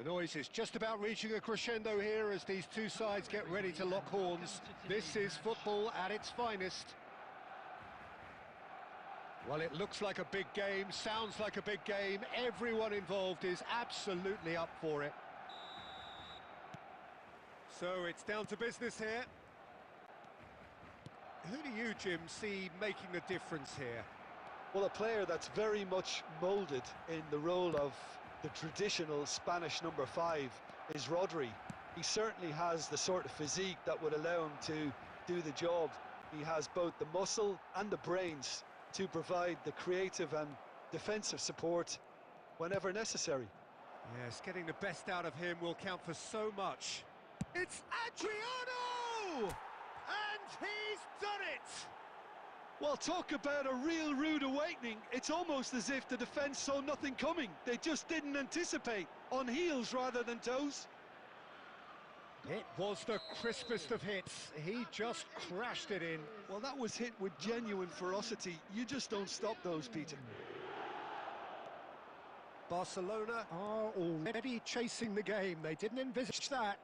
The noise is just about reaching a crescendo here as these two sides get ready to lock horns. This is football at its finest. Well, it looks like a big game, sounds like a big game. Everyone involved is absolutely up for it. So it's down to business here. Who do you, Jim, see making the difference here? Well, a player that's very much moulded in the role of the traditional Spanish number 5 is Rodri. He certainly has the sort of physique that would allow him to do the job. He has both the muscle and the brains to provide the creative and defensive support whenever necessary. Yes, getting the best out of him will count for so much. It's Adriano! And he's done it! Well, talk about a real rude awakening. It's almost as if the defence saw nothing coming. They just didn't anticipate, on heels rather than toes. It was the crispest of hits. He just crashed it in. Well, that was hit with genuine ferocity. You just don't stop those, Peter. Barcelona are already chasing the game. They didn't envisage that.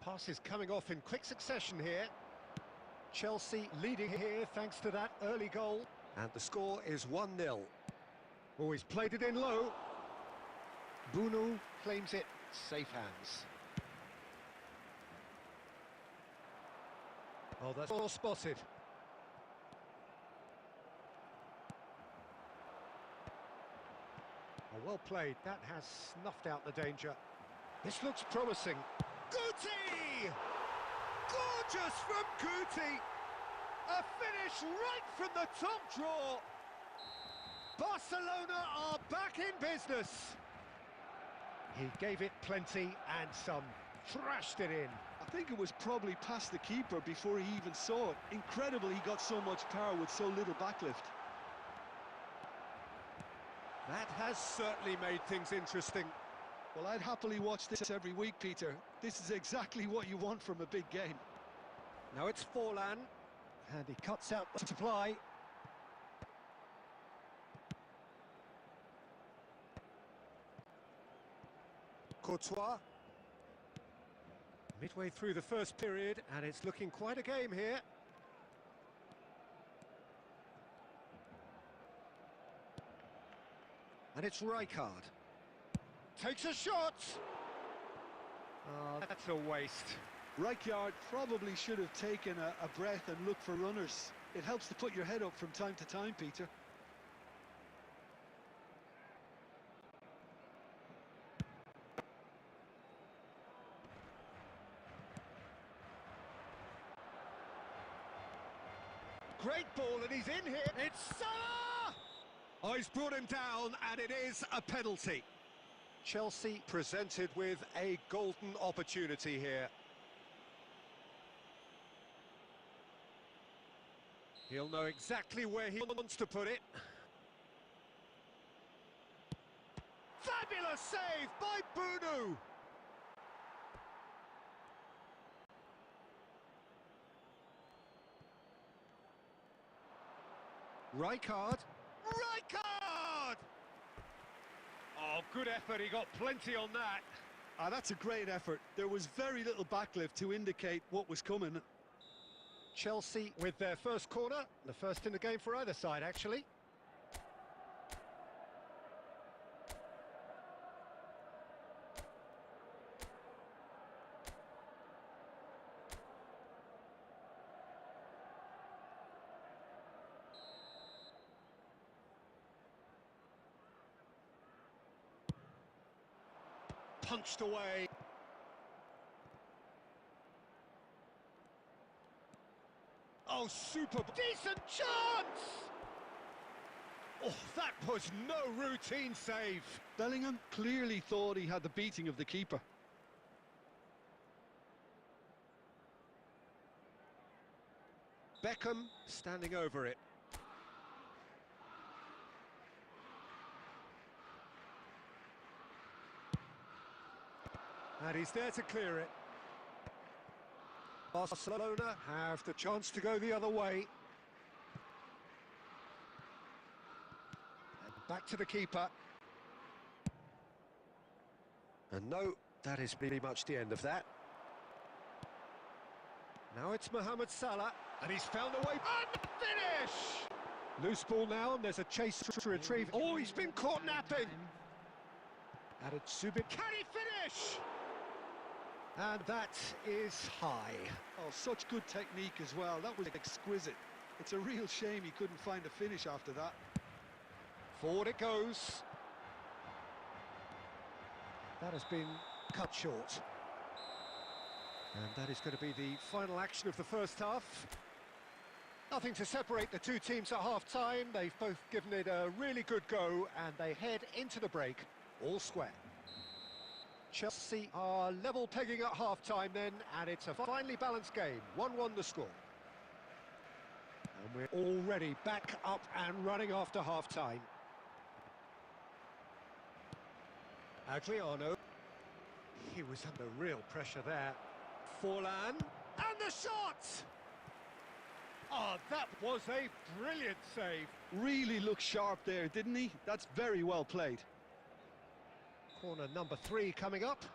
Passes coming off in quick succession here. Chelsea leading here thanks to that early goal. And the score is 1-0. Oh, he's played it in low. Bruno claims it. Safe hands. Oh, that's all spotted. Oh, well played. That has snuffed out the danger. This looks promising. Guti! Gorgeous from Guti! A finish right from the top draw! Barcelona are back in business! He gave it plenty and some, thrashed it in. I think it was probably past the keeper before he even saw it. Incredible he got so much power with so little backlift. That has certainly made things interesting. Well, I'd happily watch this every week, Peter. This is exactly what you want from a big game. Now it's Forlan, and he cuts out the supply. Courtois. Midway through the first period, and it's looking quite a game here. And it's Rijkaard. Takes a shot! Oh, that's a waste. Rijkaard probably should have taken a breath and looked for runners. It helps to put your head up from time to time, Peter. Great ball, and he's in here. It's Salah! Oh, he's brought him down, and it is a penalty. Chelsea presented with a golden opportunity here. He'll know exactly where he wants to put it. Fabulous save by Bruno! Rijkaard. Rijkaard! Oh, good effort, he got plenty on that. That's a great effort. There was very little backlift to indicate what was coming. Chelsea with their first corner, the first in the game for either side, actually. Punched away. Oh, super decent chance! Oh, that was no routine save. Bellingham clearly thought he had the beating of the keeper. Beckham standing over it. And he's there to clear it. Barcelona have the chance to go the other way. And back to the keeper. And no, that is pretty much the end of that. Now it's Mohamed Salah, and he's found a way. And the finish! Loose ball now, and there's a chase to retrieve. Oh, he's been caught napping! Added Subin. Can he finish? And that is high. Oh, such good technique as well. That was exquisite. It's a real shame he couldn't find a finish after that. Forward it goes. That has been cut short. And that is going to be the final action of the first half. Nothing to separate the two teams at half-time. They've both given it a really good go, and they head into the break all square. Chelsea are level pegging at half-time then, and it's a finely balanced game. 1-1 the score. And we're already back up and running after half-time. Adriano. He was under real pressure there. Forlan. And the shot! Oh, that was a brilliant save. Really looked sharp there, didn't he? That's very well played. Corner number 3 coming up.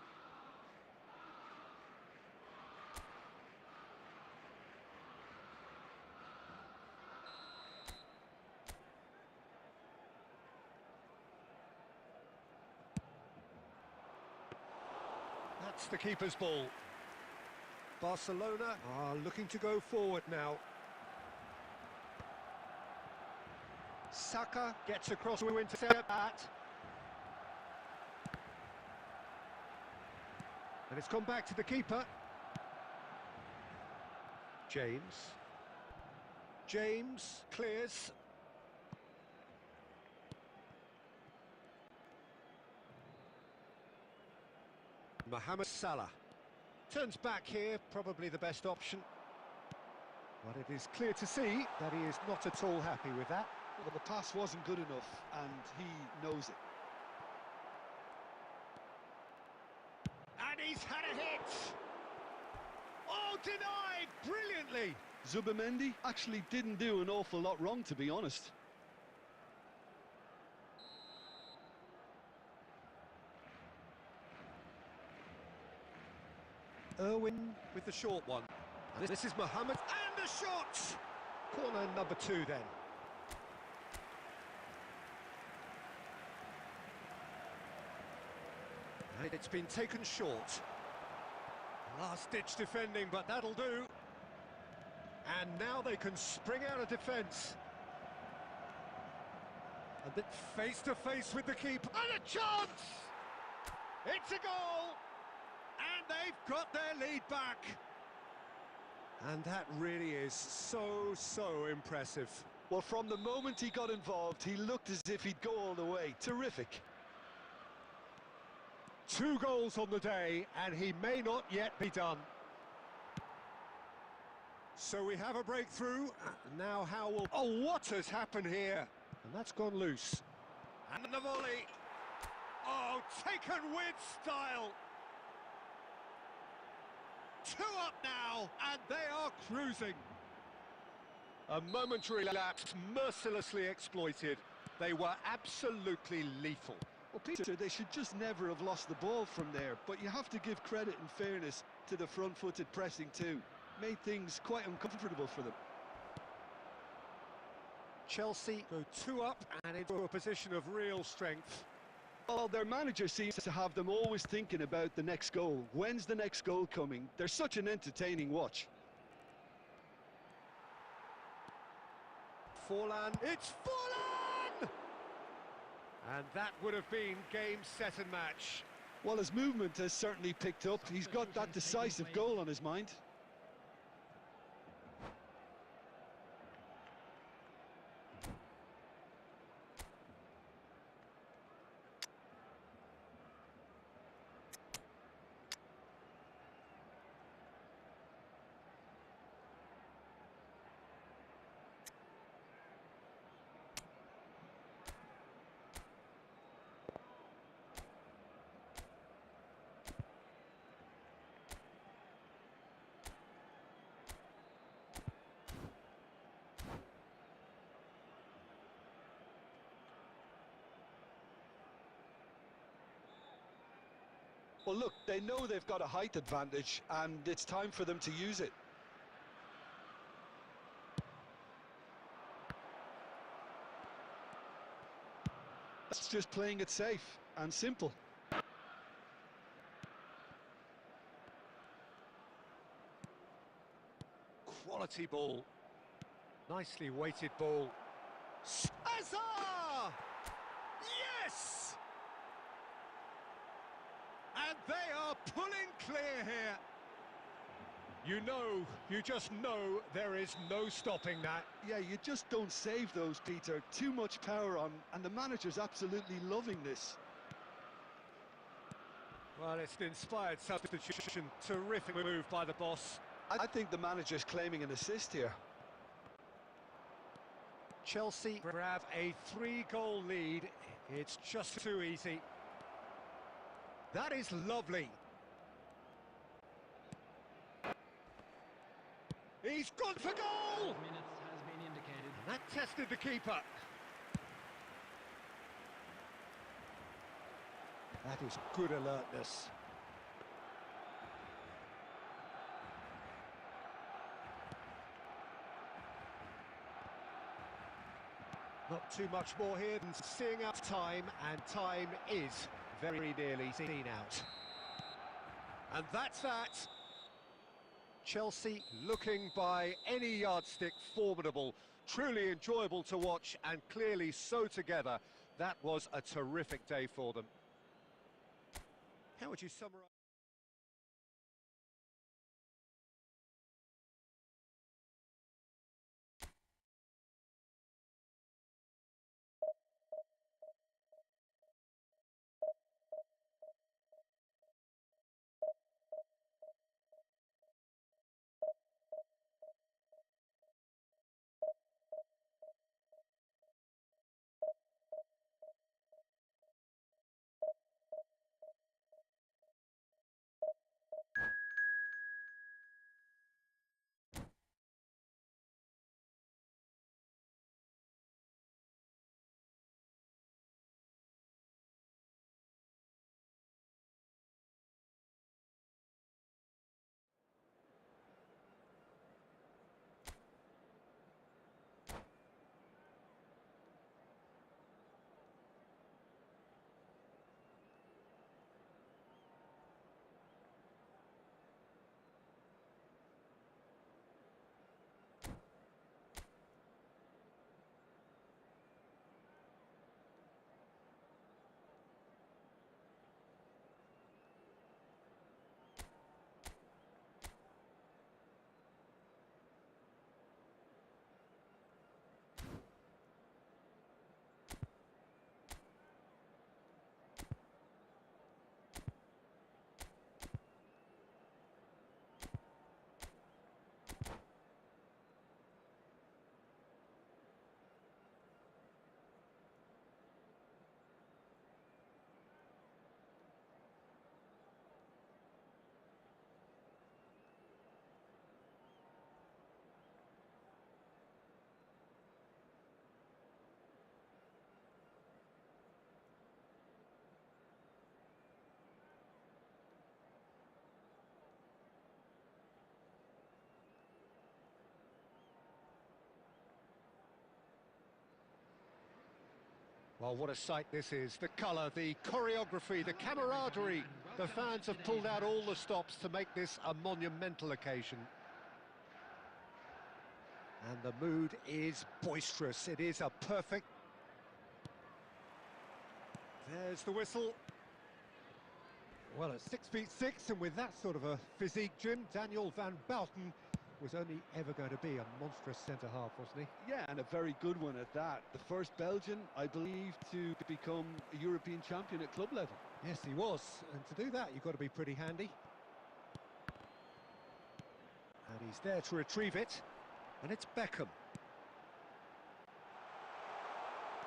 That's the keeper's ball. Barcelona are looking to go forward now. Saka gets across to intercept that. And it's gone back to the keeper. James clears. Mohamed Salah turns back here, probably the best option. But it is clear to see that he is not at all happy with that. Well, the pass wasn't good enough, and he knows it. And he's had a hit! Oh, denied brilliantly! Zubimendi actually didn't do an awful lot wrong, to be honest. Irwin with the short one. And this is Mohamed, and the shot! Corner number 2 then. And it's been taken short. Last-ditch defending, but that'll do. And now they can spring out of defence. And then face-to-face with the keeper. And a chance! It's a goal! And they've got their lead back. And that really is so impressive. Well, from the moment he got involved, he looked as if he'd go all the way. Terrific. 2 goals on the day, and he may not yet be done. So we have a breakthrough. Now how will... Oh, what has happened here? And that's gone loose. And the volley. Oh, taken with style. 2 up now, and they are cruising. A momentary lapse, mercilessly exploited. They were absolutely lethal. Well, Peter, they should just never have lost the ball from there, but you have to give credit and fairness to the front-footed pressing too. Made things quite uncomfortable for them. Chelsea go 2 up and into a position of real strength. Well, their manager seems to have them always thinking about the next goal. When's the next goal coming? They're such an entertaining watch. Forlan, it's Forlan! And that would have been game, set and match. Well, his movement has certainly picked up. He's got that decisive goal on his mind. Well, look, they know they've got a height advantage, and it's time for them to use it. That's just playing it safe and simple. Quality ball. Nicely weighted ball. Azar! Yes! And they are pulling clear here. You just know there is no stopping that. Yeah, you just don't save those, Peter. Too much power on, and the manager's absolutely loving this. Well, it's an inspired substitution. Terrific move by the boss. I think the manager's claiming an assist here. Chelsea grab a 3-goal lead. It's just too easy. That is lovely. He's gone for goal! Minutes has been indicated. And that tested the keeper. That is good alertness. Not too much more here than seeing out time, and time is very nearly seen out. And that's that. Chelsea looking by any yardstick formidable, truly enjoyable to watch, and clearly so together. That was a terrific day for them. How would you summarise? Well, what a sight this is. The colour, the choreography, the camaraderie. The fans have pulled out all the stops to make this a monumental occasion. And the mood is boisterous. It is a perfect... There's the whistle. Well, at 6'6", and with that sort of a physique, Jim, Daniel van Bouten was only ever going to be a monstrous centre-half, wasn't he? Yeah, and a very good one at that. The first Belgian, I believe, to become a European champion at club level. Yes, he was. And to do that, you've got to be pretty handy. And he's there to retrieve it. And it's Beckham.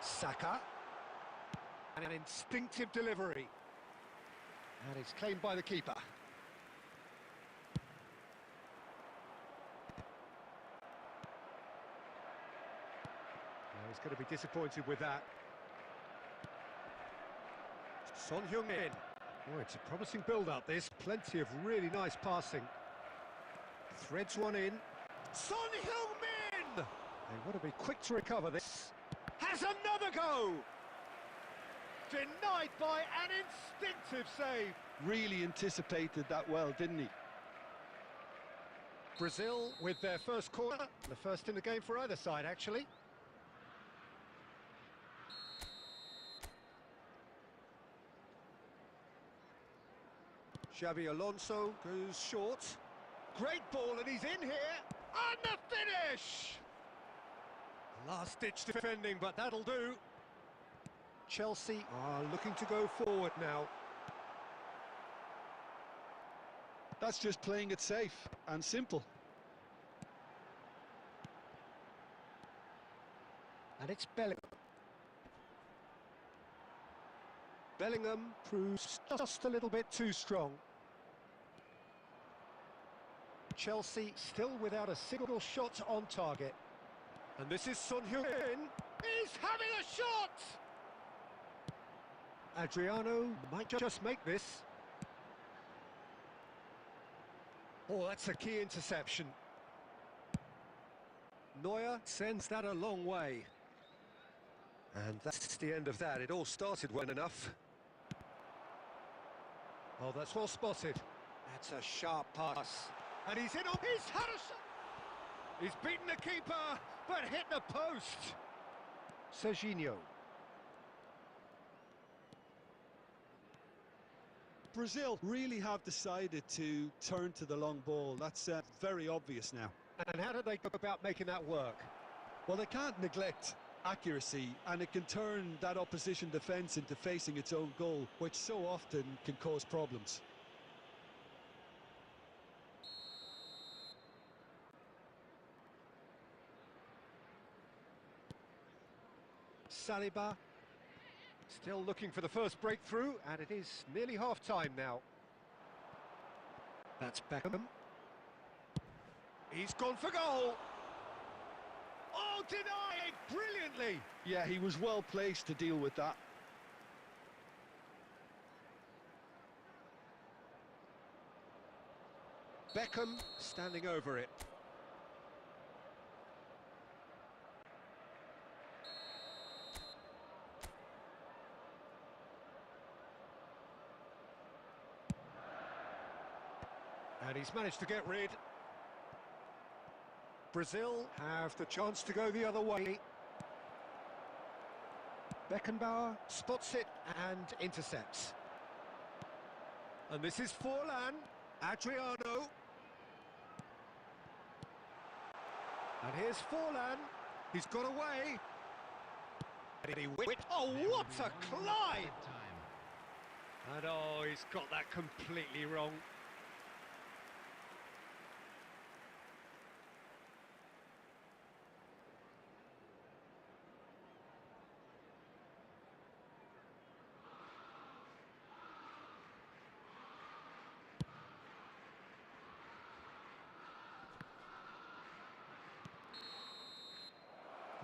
Saka. And an instinctive delivery. And it's claimed by the keeper. Well, he's going to be disappointed with that. Son Heung-min. Oh, it's a promising build-up, this. Plenty of really nice passing. Threads one in. Son Heung-min! They want to be quick to recover this. Has another go! Denied by an instinctive save. Really anticipated that well, didn't he? Brazil with their first corner. The first in the game for either side, actually. Xabi Alonso goes short. Great ball, and he's in here. And the finish! Last-ditch defending, but that'll do. Chelsea are looking to go forward now. That's just playing it safe and simple. And it's Bellingham. Bellingham proves just a little bit too strong. Chelsea still without a single shot on target. And this is Son Heung-min. He's having a shot! Adriano might just make this. Oh, that's a key interception. Neuer sends that a long way. And that's the end of that. It all started well enough. Oh, that's well spotted. That's a sharp pass. And he's in on... He's had a shot! He's beaten the keeper, but hit the post. Serginho. Brazil really have decided to turn to the long ball. That's very obvious now. And how do they go about making that work? Well, they can't neglect accuracy, and it can turn that opposition defence into facing its own goal, which so often can cause problems. Saliba still looking for the first breakthrough, and it is nearly half-time now. That's Beckham. He's gone for goal. Oh, denied brilliantly. Yeah, he was well placed to deal with that. Beckham standing over it. And he's managed to get rid. Brazil have the chance to go the other way. Beckenbauer spots it and intercepts. And this is Forlan. Adriano. And here's Forlan. He's got away. And he oh, what a climb! And oh, he's got that completely wrong.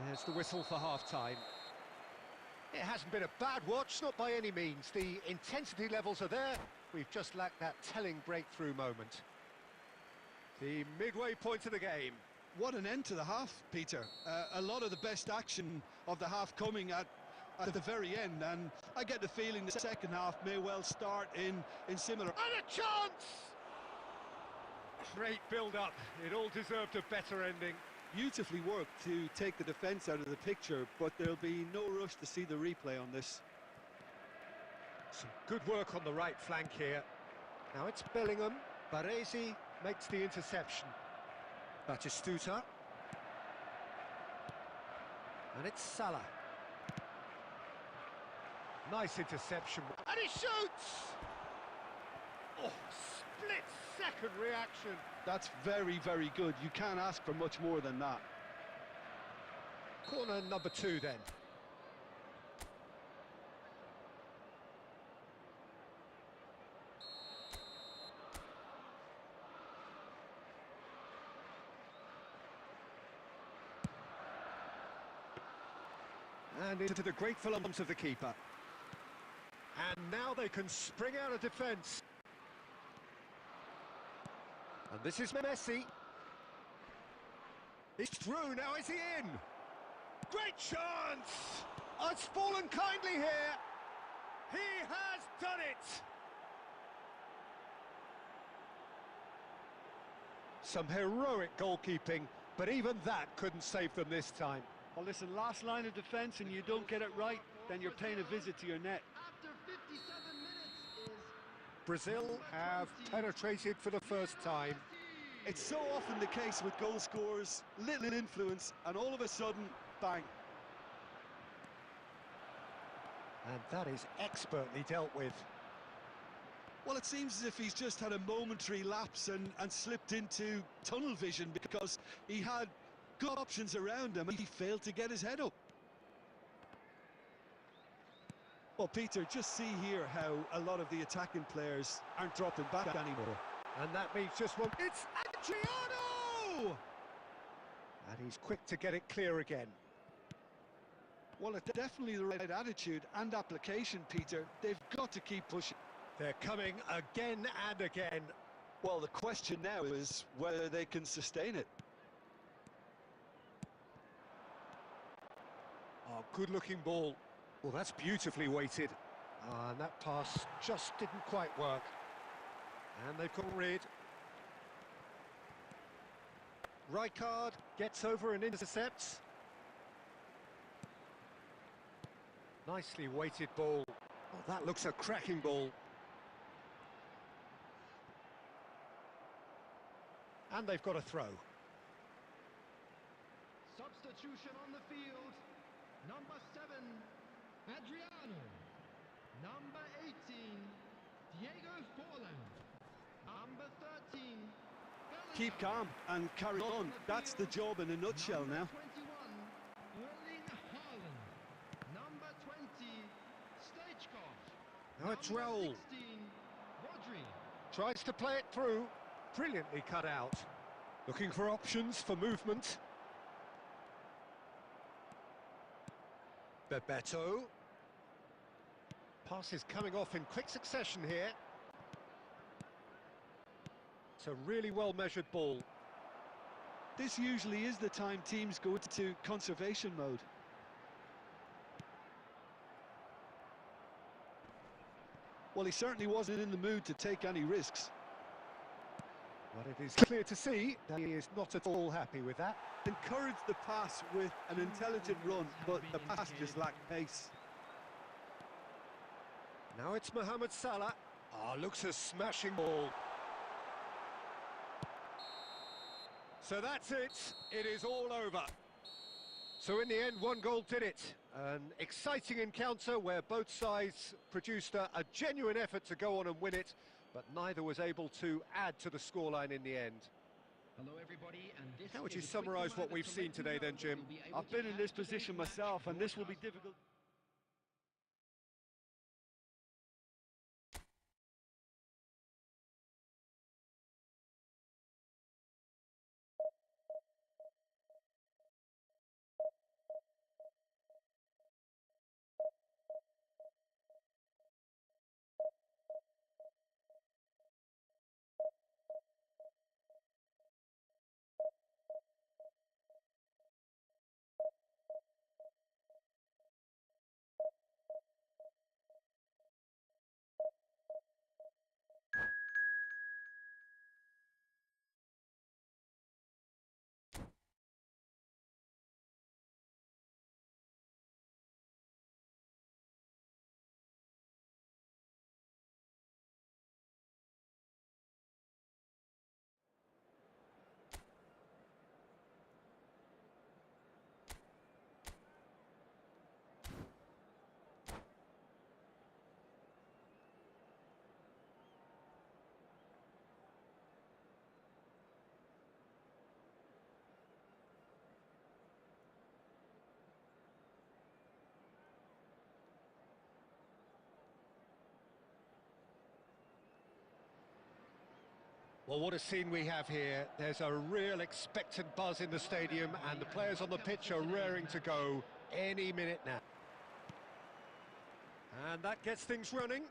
There's the whistle for half-time. It hasn't been a bad watch, not by any means. The intensity levels are there. We've just lacked that telling breakthrough moment. The midway point of the game. What an end to the half, Peter. A lot of the best action of the half coming at the very end, and I get the feeling the second half may well start in similar... And a chance! Great build-up. It all deserved a better ending. Beautifully worked to take the defence out of the picture, but there'll be no rush to see the replay on this. Some good work on the right flank here. Now it's Bellingham. Baresi makes the interception. Batistuta. And it's Salah. Nice interception. And he shoots! Oh, split-second reaction. That's very, very good. You can't ask for much more than that. Corner number 2 then. And into the grateful arms of the keeper. And now they can spring out of defence. And this is Messi. It's through, now is he in? Great chance! Oh, it's fallen kindly here. He has done it! Some heroic goalkeeping, but even that couldn't save them this time. Well, listen, last line of defence and you don't get it right, then you're paying a visit to your net. After 57 minutes is Brazil have penetrated for the first time. It's so often the case with goal scorers, little influence, and all of a sudden, bang. And that is expertly dealt with. Well, it seems as if he's just had a momentary lapse and slipped into tunnel vision because he had good options around him and he failed to get his head up. Well, Peter, just see here how a lot of the attacking players aren't dropping back anymore. And that means just one. It's Adriano! And he's quick to get it clear again. Well, it's definitely the right attitude and application, Peter. They've got to keep pushing. They're coming again and again. Well, the question now is whether they can sustain it. Oh, good-looking ball. Well, that's beautifully weighted. And that pass just didn't quite work. And they've got rid. Rijkaard gets over and intercepts. Nicely weighted ball. Oh, that looks a cracking ball. And they've got a throw. substitution on the field. Number 7, Adriano. Number 18, Diego Forlan. Number 13, Bellingham. Keep calm and carry on. That's the job in a nutshell now. Number 21, Erling Haaland. Number 20, Stoichkov. Now it's Number Raul. 16, Rodri. Tries to play it through. Brilliantly cut out. Looking for options for movement. Bebeto. Pass is coming off in quick succession here. It's a really well-measured ball. This usually is the time teams go into conservation mode. Well, he certainly wasn't in the mood to take any risks. But it is clear to see that he is not at all happy with that. Encouraged the pass with an intelligent run, but the pass just lacked pace. Now it's Mohamed Salah. Ah, looks a smashing ball. So that's it. It is all over. So in the end, one goal did it. An exciting encounter where both sides produced a genuine effort to go on and win it, but neither was able to add to the scoreline in the end. Hello everybody, and this How would you is a quick summarise what reminder we've to seen let you today know then, that Jim? we'll be able I've to been in add this today's position match myself, and this will be broadcast. difficult. Well, what a scene we have here. There's a real expectant buzz in the stadium, and the players on the pitch are raring to go any minute now. And that gets things running.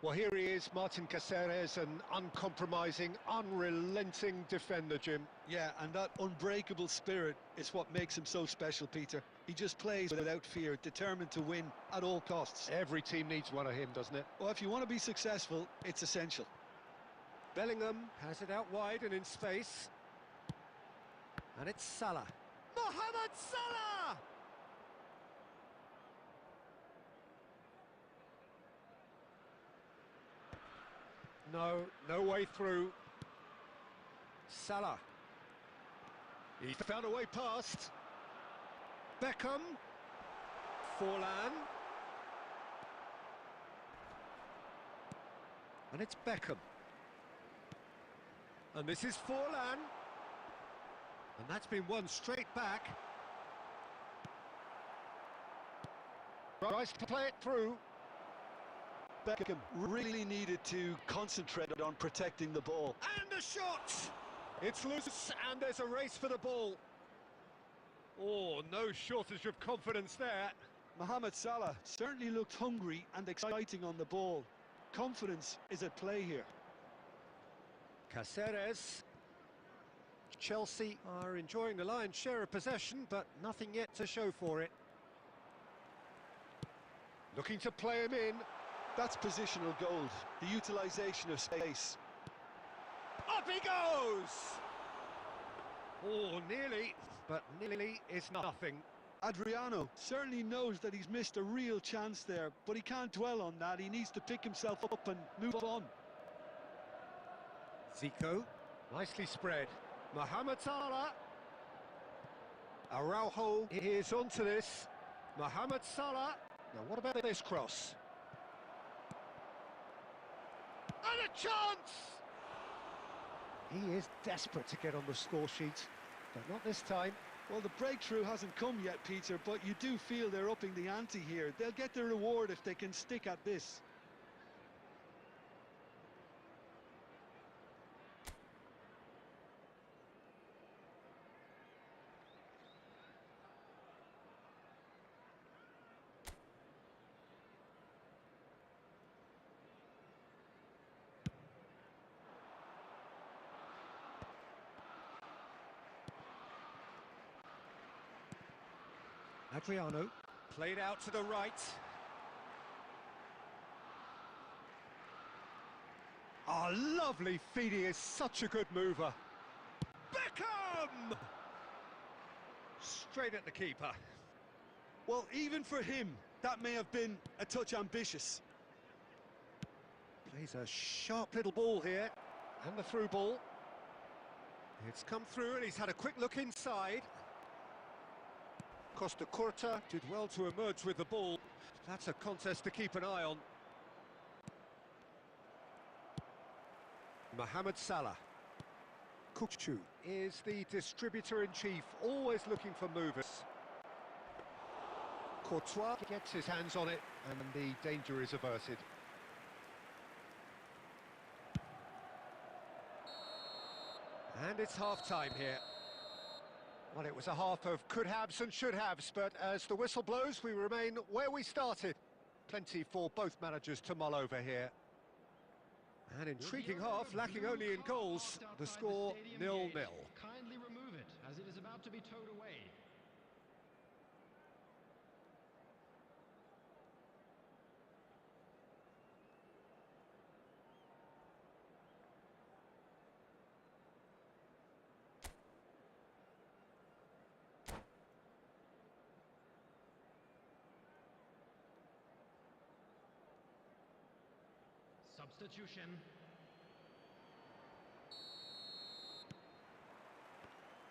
Well, here he is, Martin Caceres, an uncompromising, unrelenting defender, Jim. Yeah, and that unbreakable spirit is what makes him so special, Peter. He just plays without fear, determined to win at all costs. Every team needs one of him, doesn't it? Well, if you want to be successful, it's essential. Bellingham has it out wide and in space. And it's Salah. Mohamed Salah! No way through. Salah. He found a way past. Beckham. Forlan. And it's Beckham. And this is Forlan. And that's been won straight back. Tries to play it through. Beckham really needed to concentrate on protecting the ball. And the shot! It's loose, and there's a race for the ball. Oh, no shortage of confidence there. Mohamed Salah certainly looked hungry and exciting on the ball. Confidence is at play here. Caceres. Chelsea are enjoying the lion's share of possession, but nothing yet to show for it. Looking to play him in. That's positional gold, the utilisation of space. Up he goes! Oh, nearly, but nearly is nothing. Adriano certainly knows that he's missed a real chance there, but he can't dwell on that. He needs to pick himself up and move on. Zico, nicely spread. Mohamed Salah. Araujo is onto this. Mohamed Salah. Now what about this cross? And a chance! He is desperate to get on the score sheet, but not this time. Well, the breakthrough hasn't come yet, Peter, but you do feel they're upping the ante here. They'll get their reward if they can stick at this. Adriano, played out to the right. Oh, lovely feed, he is such a good mover. Beckham! Straight at the keeper. Well, even for him, that may have been a touch ambitious. Plays a sharp little ball here, and the through ball. It's come through and he's had a quick look inside. Costa Curta did well to emerge with the ball. That's a contest to keep an eye on. Mohamed Salah. Kukçu is the distributor-in-chief, always looking for movers. Courtois gets his hands on it, and the danger is averted. And it's half-time here. Well, it was a half of could-haves and should-haves, but as the whistle blows, we remain where we started. Plenty for both managers to mull over here. An intriguing half, lacking only in goals. The score 0-0. Kindly remove it, as it is about to be towed away. Substitution.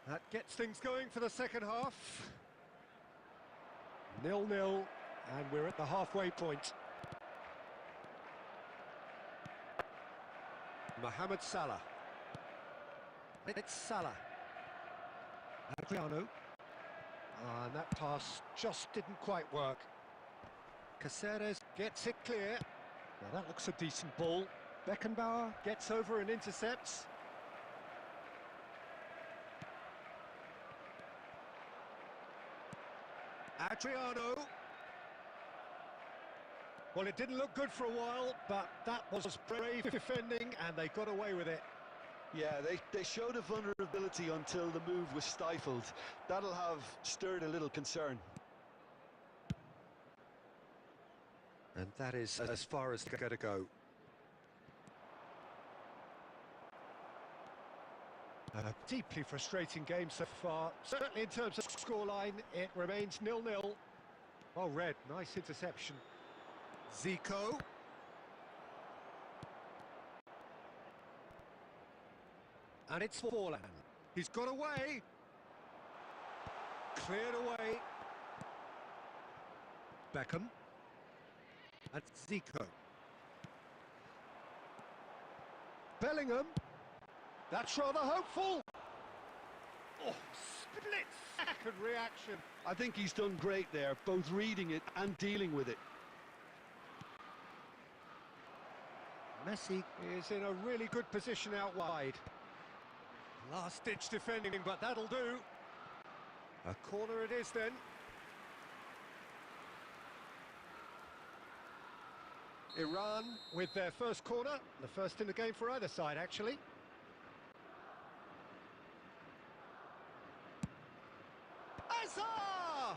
That gets things going for the second half. 0-0, and we're at the halfway point. Mohamed Salah. It's Salah. Adriano. And that pass just didn't quite work. Caceres gets it clear. Now that looks a decent ball. Beckenbauer gets over and intercepts. Adriano. Well, it didn't look good for a while, but that was brave defending, and they got away with it. Yeah, they showed a vulnerability until the move was stifled. That'll have stirred a little concern. And that is as far as they're going to go. A deeply frustrating game so far. Certainly in terms of scoreline, it remains 0-0. Oh, Red, nice interception. Zico. And it's Forlan. He's got away. Cleared away. Beckham. And Zico. Bellingham. That's rather hopeful. Oh, split-second reaction. I think he's done great there, both reading it and dealing with it. Messi is in a really good position out wide. Last-ditch defending, but that'll do. A corner it is then. Iran with their first corner, the first in the game for either side, actually. Azar!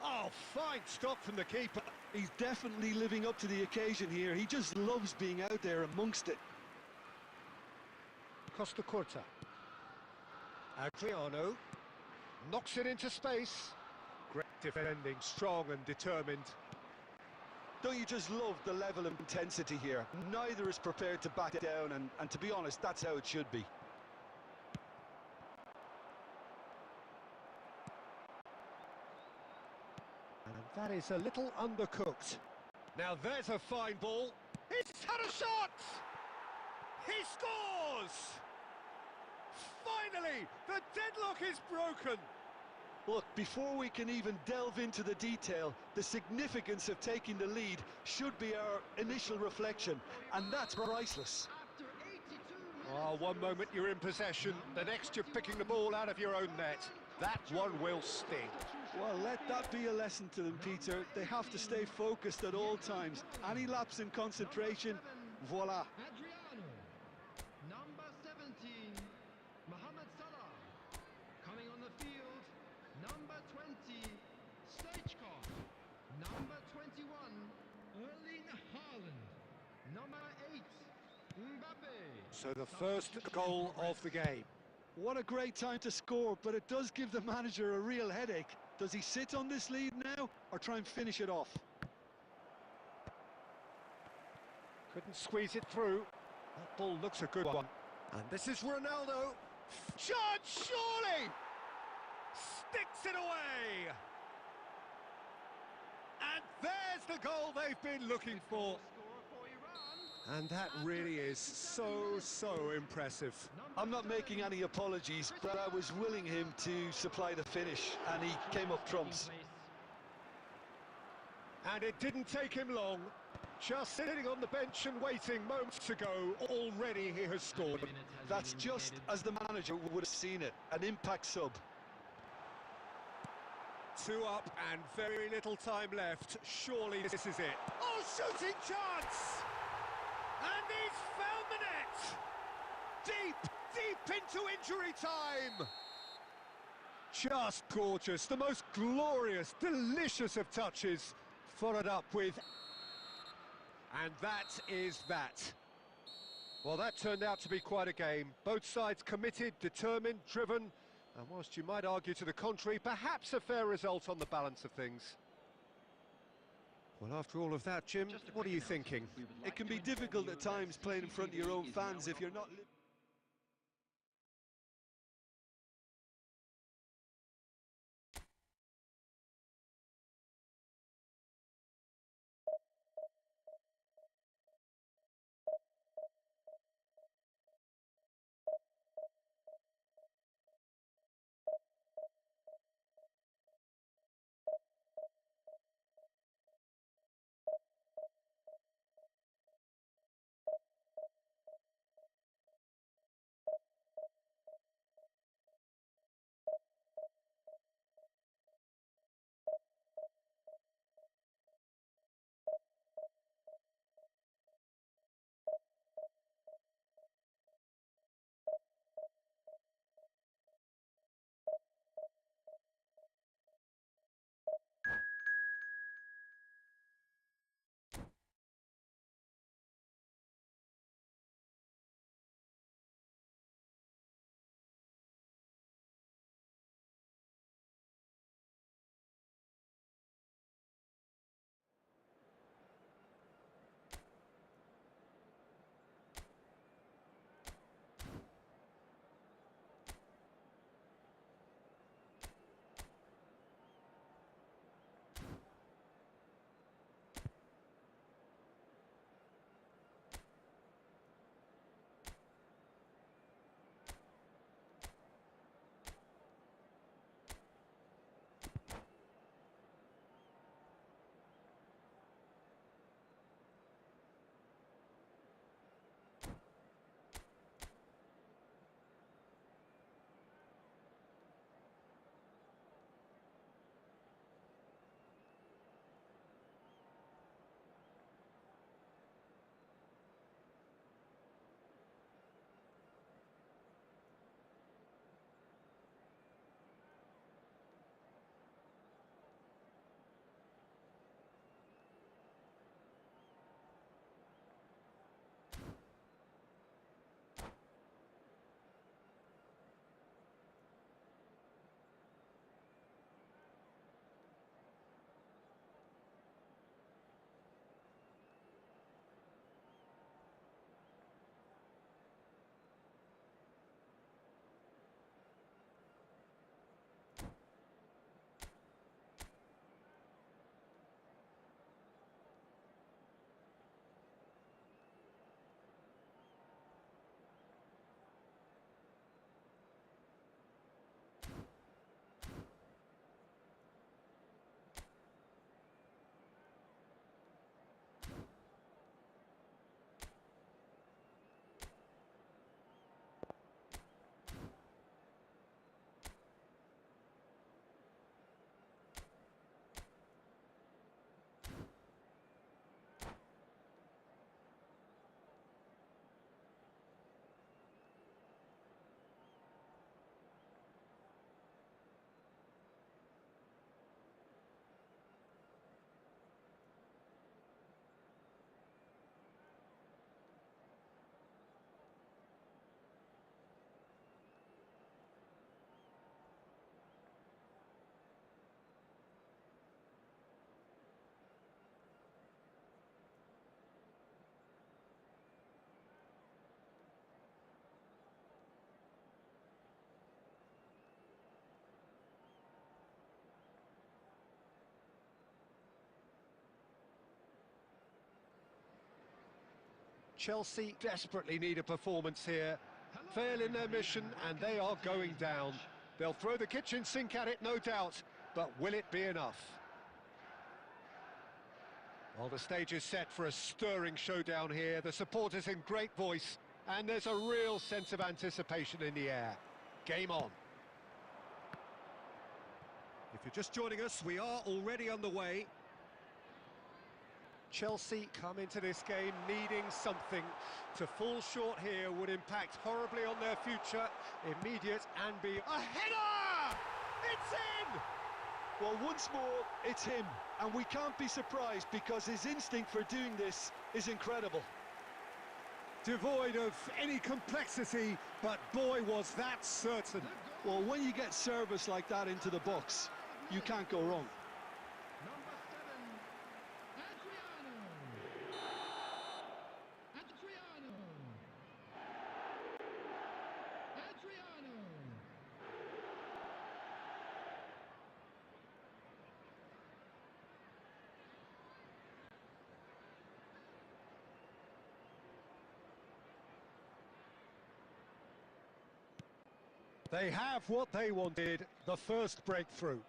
Oh, fine stop from the keeper. He's definitely living up to the occasion here. He just loves being out there amongst it. Costa Curta. Adriano knocks it into space. Great defending, strong and determined. Don't you just love the level of intensity here? Neither is prepared to back down, and to be honest, that's how it should be. And that is a little undercooked. Now there's a fine ball. He's had a shot! He scores! Finally, the deadlock is broken. Look, before we can even delve into the detail, the significance of taking the lead should be our initial reflection, and that's priceless. Oh, one moment you're in possession, the next you're picking the ball out of your own net. That one will sting. Well, let that be a lesson to them, Peter. They have to stay focused at all times. Any lapse in concentration, voila. Adriano. Number 17, Mohamed Salah. Coming on the field, number 20, Stoichkov. Number 21, Erling Haaland. Number 8, Mbappe. So the first goal of the game. What a great time to score, but it does give the manager a real headache. Does he sit on this lead now, or try and finish it off? Couldn't squeeze it through. That ball looks a good one. And this is Ronaldo. Shot, surely! Sticks it away! And there's the goal they've been looking for. And that really is so impressive. I'm not making any apologies, but I was willing him to supply the finish, and he came up trumps. And it didn't take him long. Just sitting on the bench and waiting moments ago, already he has scored. That's just as the manager would have seen it, an impact sub. 2 up and very little time left. Surely this is it. Oh, shooting chance! And he's found the net! Deep into injury time! Just gorgeous, the most glorious, delicious of touches, followed up with... And that is that. Well, that turned out to be quite a game. Both sides committed, determined, driven, and whilst you might argue to the contrary, perhaps a fair result on the balance of things. Well, after all of that, Jim, what are you thinking? It can be difficult at times playing in front of your own fans if you're not... Chelsea desperately need a performance here. Fail in their mission and they are going down. They'll throw the kitchen sink at it, no doubt, but will it be enough? Well, the stage is set for a stirring showdown here. The supporters in great voice, and there's a real sense of anticipation in the air. Game on. If you're just joining us, we are already underway. Chelsea come into this game needing something. To fall short here would impact horribly on their future, immediate and be... A header! It's in! Well, once more, it's him, and we can't be surprised because his instinct for doing this is incredible. Devoid of any complexity, but boy was that certain. Well, when you get service like that into the box, you can't go wrong. Number 7, Adriano. Adriano. They have what they wanted, the first breakthrough.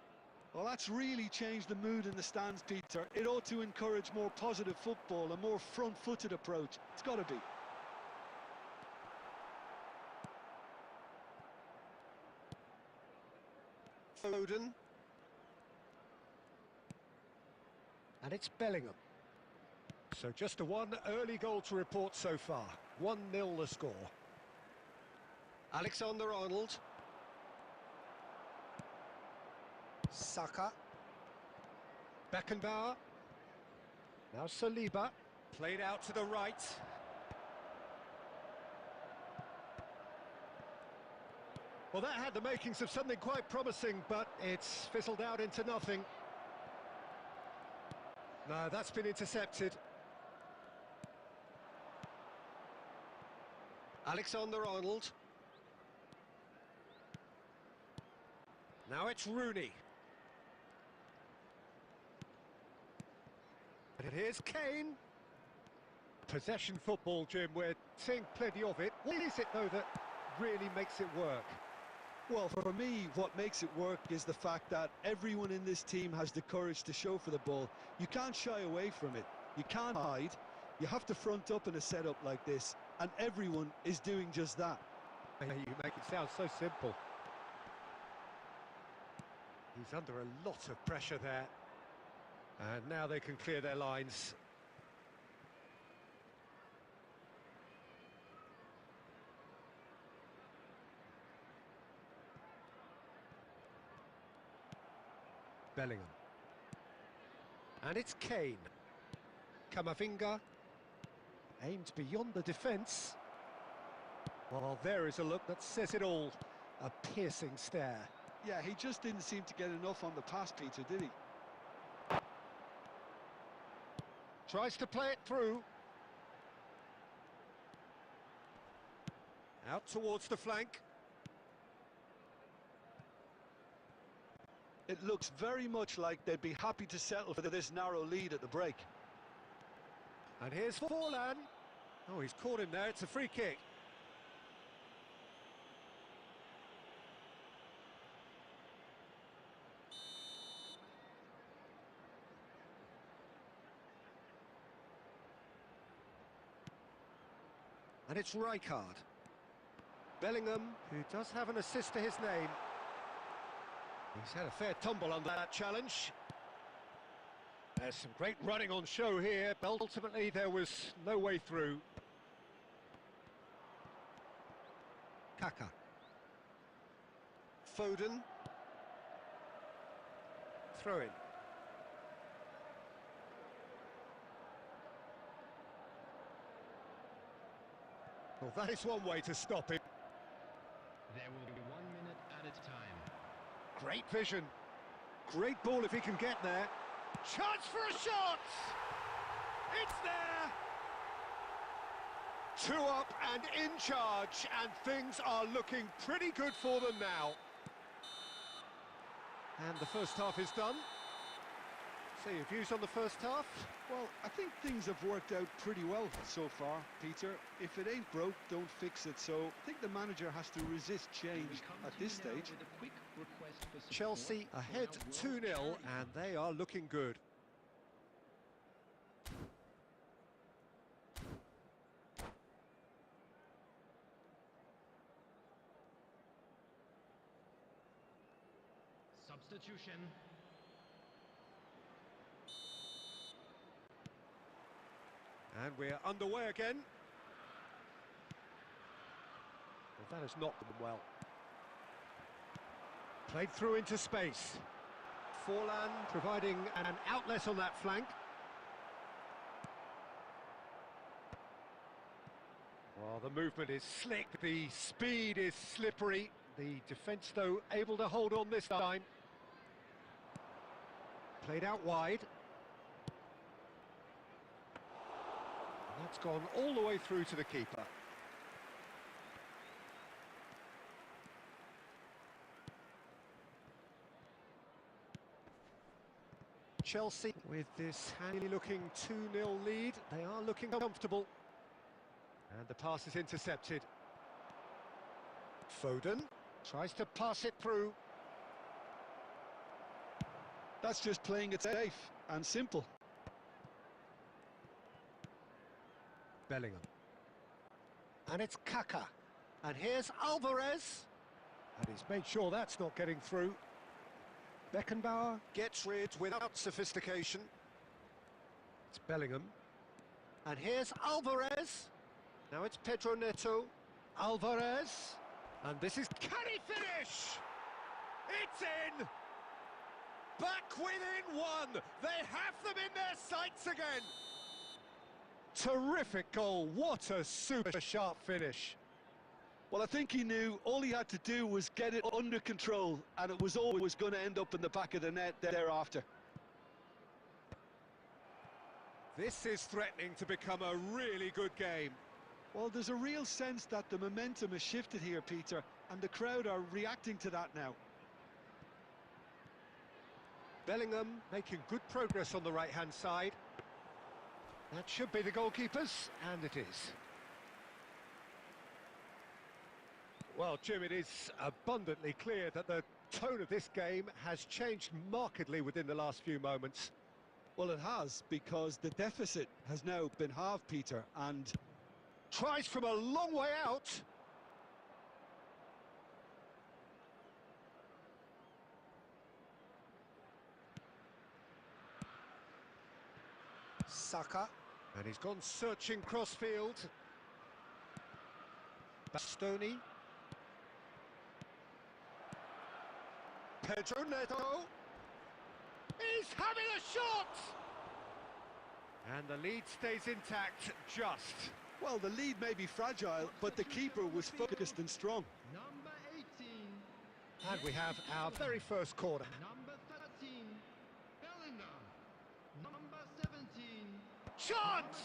Well, that's really changed the mood in the stands, Peter. It ought to encourage more positive football, a more front-footed approach. It's got to be. Foden. And it's Bellingham. So just a one early goal to report so far. 1-0 the score. Alexander-Arnold. Saka. Beckenbauer. Now Saliba. Played out to the right. Well, that had the makings of something quite promising, but it's fizzled out into nothing. No, that's been intercepted. Alexander-Arnold. Now it's Rooney. And here's Kane. Possession football, Jim, we're seeing plenty of it. What is it, though, that really makes it work? Well, for me, what makes it work is the fact that everyone in this team has the courage to show for the ball. You can't shy away from it. You can't hide. You have to front up in a setup like this, and everyone is doing just that. You make it sound so simple. He's under a lot of pressure there. And now they can clear their lines. Bellingham. And it's Kane. Camavinga. Aimed beyond the defence. Well, there is a look that says it all. A piercing stare. Yeah, he just didn't seem to get enough on the pass, Peter, did he? Tries to play it through. Out towards the flank. It looks very much like they'd be happy to settle for this narrow lead at the break. And here's Forlan. Oh, he's caught him there. It's a free kick. And it's Rijkaard. Bellingham, who does have an assist to his name. He's had a fair tumble under that challenge. There's some great running on show here, but ultimately there was no way through. Kaka. Foden. Throw in. Well, that is one way to stop him. There will be 1 minute at a time. Great vision. Great ball if he can get there. Chance for a shot! It's there! 2 up and in charge, and things are looking pretty good for them now. And the first half is done. So your views on the first half? Well, I think things have worked out pretty well so far, Peter. If it ain't broke, don't fix it. So I think the manager has to resist change at this stage. Chelsea ahead 2-0 and they are looking good. Substitution. And we're underway again. Well, that has not gone well. Played through into space. Forlan providing an outlet on that flank. Well, the movement is slick, the speed is slippery. The defence, though, able to hold on this time. Played out wide. And that's gone all the way through to the keeper. Chelsea, with this handy-looking 2-0 lead, they are looking comfortable. And the pass is intercepted. Foden tries to pass it through. That's just playing it safe and simple. Bellingham. And it's Kaka. And here's Alvarez. And he's made sure that's not getting through. Beckenbauer gets rid without sophistication. It's Bellingham. And here's Alvarez. Now it's Pedro Neto. Alvarez. And this is... Can he finish? It's in! Back within one! They have them in their sights again! Terrific goal. What a super sharp finish. Well, I think he knew all he had to do was get it under control, and it was always going to end up in the back of the net thereafter. This is threatening to become a really good game. Well, there's a real sense that the momentum has shifted here, Peter, and the crowd are reacting to that now. Bellingham making good progress on the right-hand side. That should be the goalkeepers, and it is. Well, Jim, it is abundantly clear that the tone of this game has changed markedly within the last few moments. Well, it has, because the deficit has now been halved, Peter, and... Tries from a long way out. Saka. And he's gone searching crossfield. Bastoni. Pedro Neto. He's having a shot! And the lead stays intact, just. Well, the lead may be fragile, but the keeper was focused and strong. Number 18. And we have our very first corner. Number 13. Bellingham. Number 17. Chance!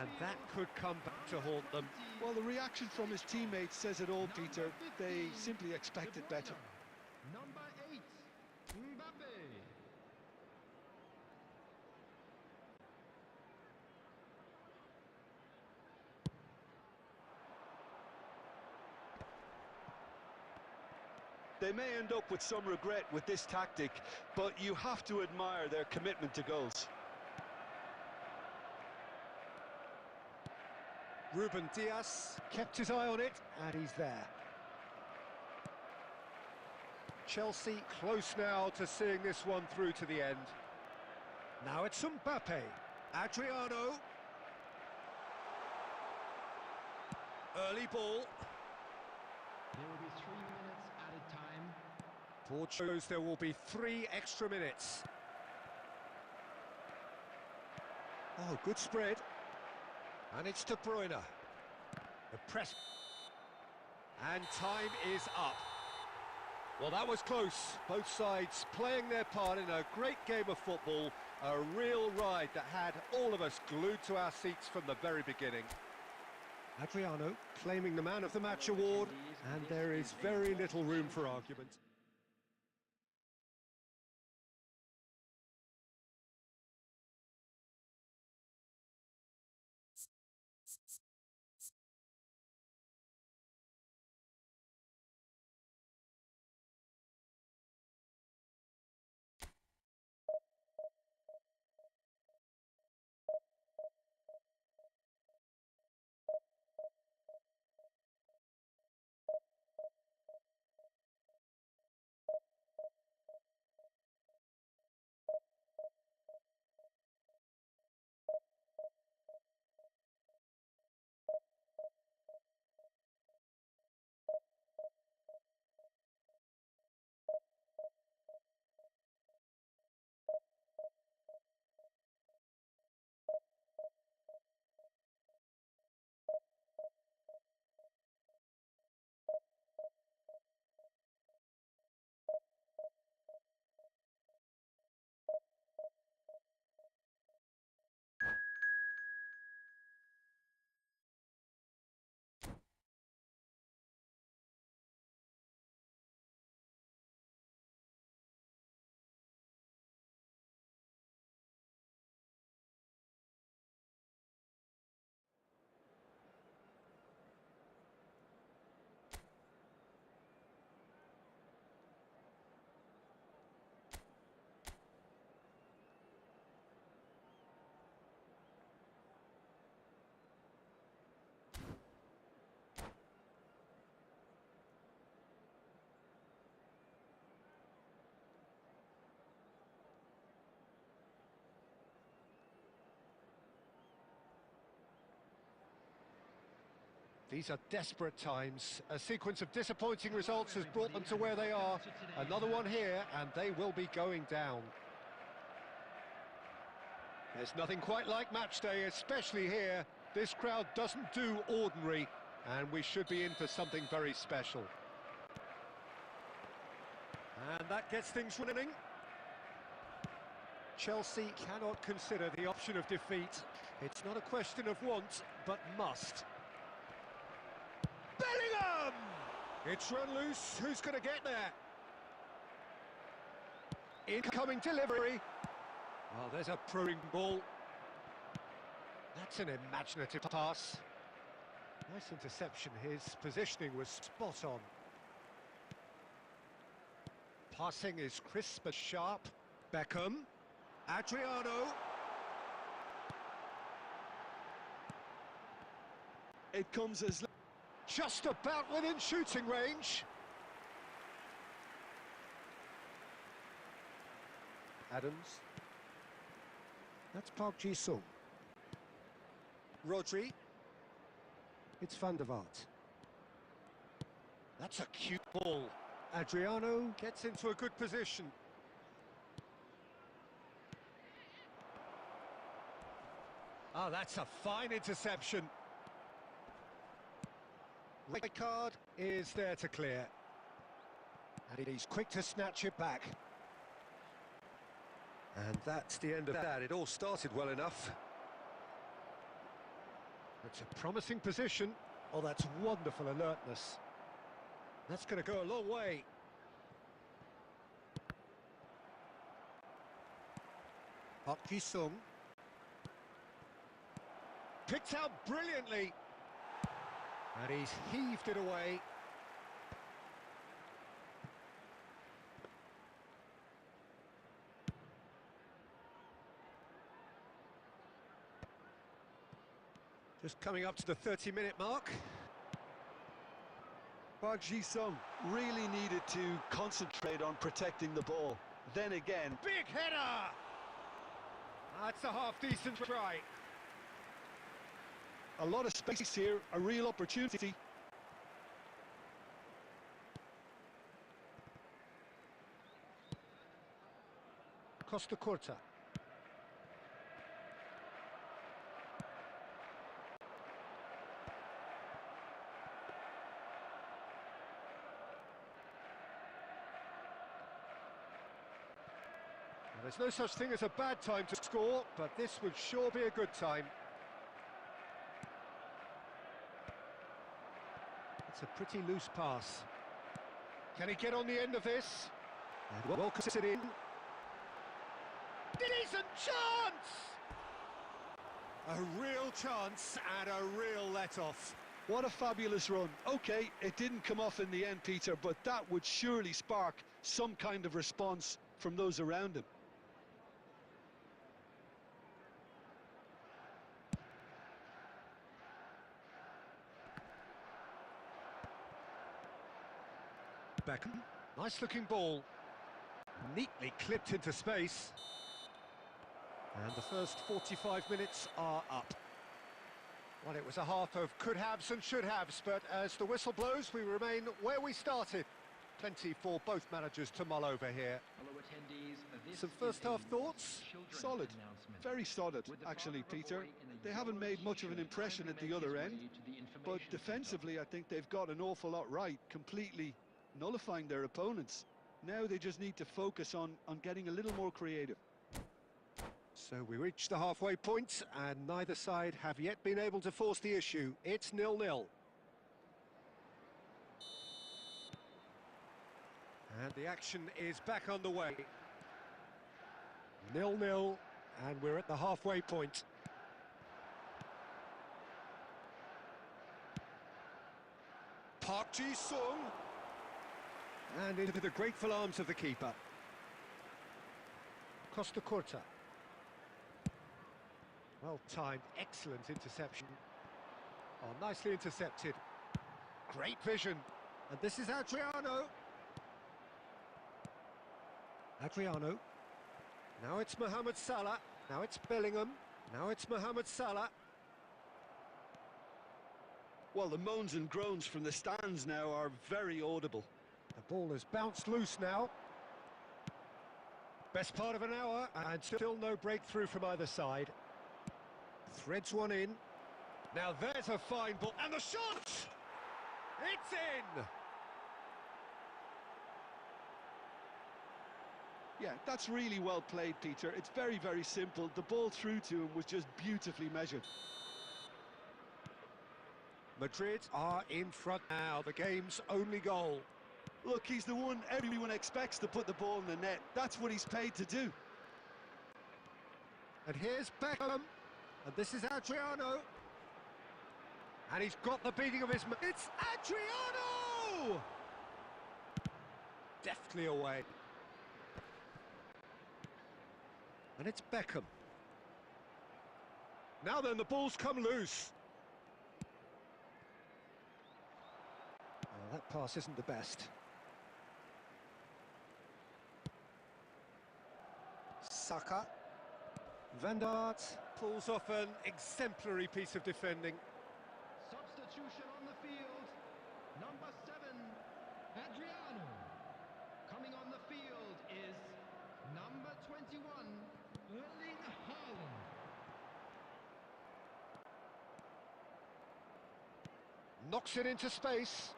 And that could come back to haunt them. Well, the reaction from his teammates says it all, Peter. They simply expected better. Number 8. Mbappe. They may end up with some regret with this tactic, but you have to admire their commitment to goals. Ruben Dias kept his eye on it, and he's there. Chelsea close now to seeing this one through to the end. Now it's Mbappe. Adriano. Early ball. There will be 3 minutes added time. Board shows there will be 3 extra minutes. Oh, good spread. And it's De Bruyne. The press. And time is up. Well, that was close. Both sides playing their part in a great game of football. A real ride that had all of us glued to our seats from the very beginning. Adriano claiming the Man of the Match award, and there is very little room for argument. These are desperate times. A sequence of disappointing results has brought them to where they are. Another one here, and they will be going down. There's nothing quite like match day, especially here. This crowd doesn't do ordinary, and we should be in for something very special. And that gets things running. Chelsea cannot consider the option of defeat. It's not a question of want, but must. Bellingham! It's run loose. Who's going to get there? Incoming delivery. Oh, there's a probing ball. That's an imaginative pass. Nice interception. His positioning was spot on. Passing is crisp and sharp. Beckham. Adriano. It comes as... Just about within shooting range. Adams. That's Park Ji-sung. Rodri. It's Van der Vaart. That's a cute ball. Adriano gets into a good position. Oh, that's a fine interception. Red card is there to clear. And he's quick to snatch it back. And that's the end of that. It all started well enough. It's a promising position. Oh, that's wonderful alertness. That's going to go a long way. Park Ji-sung. Picked out brilliantly. And he's heaved it away. Just coming up to the 30-minute mark. Park Ji-sung really needed to concentrate on protecting the ball. Then again... Big header! That's a half-decent try. A lot of space here, a real opportunity. Costa Curta. There's no such thing as a bad time to score, but this would sure be a good time. It's a pretty loose pass. Can he get on the end of this? And welcomes it in. Decent chance! A real chance and a real let-off. What a fabulous run. OK, it didn't come off in the end, Peter, but that would surely spark some kind of response from those around him. Beckham, nice looking ball, neatly clipped into space. And the first 45 minutes are up. Well, it was a half of could-haves and should-haves, but as the whistle blows, we remain where we started. Plenty for both managers to mull over here. Some first-half thoughts? Solid, very solid, actually, Peter. They haven't made much of an impression at the other end, but defensively, I think they've got an awful lot right, completely nullifying their opponents. Now they just need to focus on getting a little more creative. So we reach the halfway point, and neither side have yet been able to force the issue. It's 0-0. And the action is back underway. 0-0, and we're at the halfway point. Park Ji-sung. And into the grateful arms of the keeper. Costa Curta. Well timed, excellent interception. Oh, nicely intercepted. Great vision. And this is Adriano. Adriano. Now it's Mohamed Salah. Now it's Bellingham. Now it's Mohamed Salah. Well, the moans and groans from the stands now are very audible. The ball has bounced loose now. Best part of an hour, and still no breakthrough from either side. Threads one in. Now there's a fine ball, and the shot! It's in! Yeah, that's really well played, Peter. It's very, very simple. The ball through to him was just beautifully measured. Madrid are in front now, the game's only goal. Look, he's the one everyone expects to put the ball in the net. That's what he's paid to do. And here's Beckham, and this is Adriano. And he's got the beating of his... It's Adriano! Deftly away. And it's Beckham. Now then, the ball's come loose. Oh, that pass isn't the best. Saka. Van Aert pulls off an exemplary piece of defending. Substitution on the field. Number 7, Adriano. coming on the field is number 21, Erling Haaland. Knocks it into space.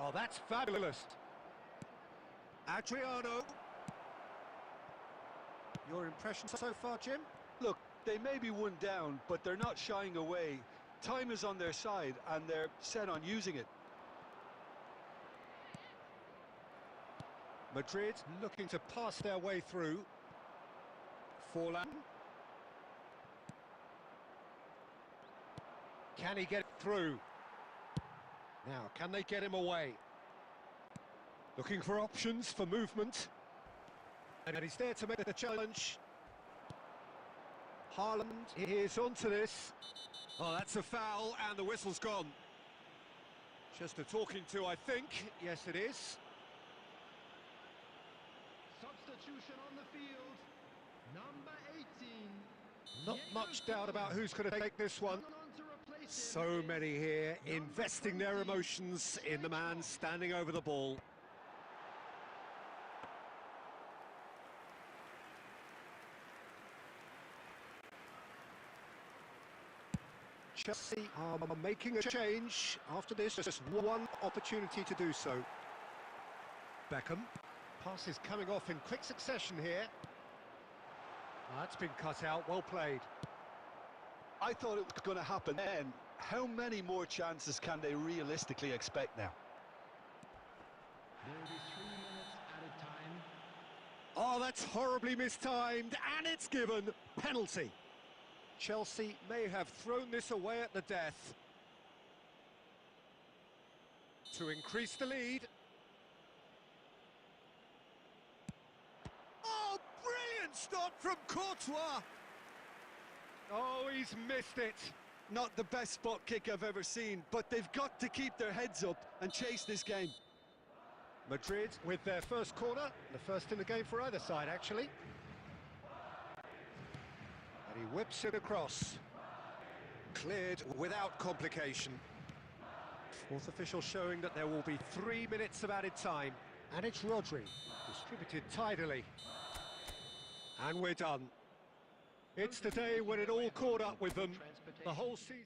Oh, that's fabulous. Adriano. Your impression so far, Jim? Look, they may be one down, but they're not shying away. Time is on their side, and they're set on using it. Madrid looking to pass their way through. Forlan. Can he get it through? Now, can they get him away? Looking for options for movement. And he's there to make the challenge. Haaland is onto this. Oh, that's a foul, and the whistle's gone. Just a talking to, I think. Yes, it is. substitution on the field. Number 18. Not much doubt about who's going to take this one. Coming on to replace him So is many here number investing their 20. emotions in the man standing over the ball. Chelsea are making a change after this. Just one opportunity to do so. Beckham. Pass is coming off in quick succession here. That's been cut out. Well played. I thought it was going to happen then. How many more chances can they realistically expect now? There will be 3 minutes at a time. Oh, that's horribly mistimed, and it's given. Penalty. Chelsea may have thrown this away at the death. To increase the lead. Oh, brilliant stop from Courtois. Oh, he's missed it. Not the best spot kick I've ever seen, but they've got to keep their heads up and chase this game. Madrid with their first corner, the first in the game for either side, actually. And he whips it across. Cleared without complication. Fourth official showing that there will be 3 minutes of added time. And it's Rodri, distributed tidily. And we're done. It's the day when it all caught up with them. The whole season...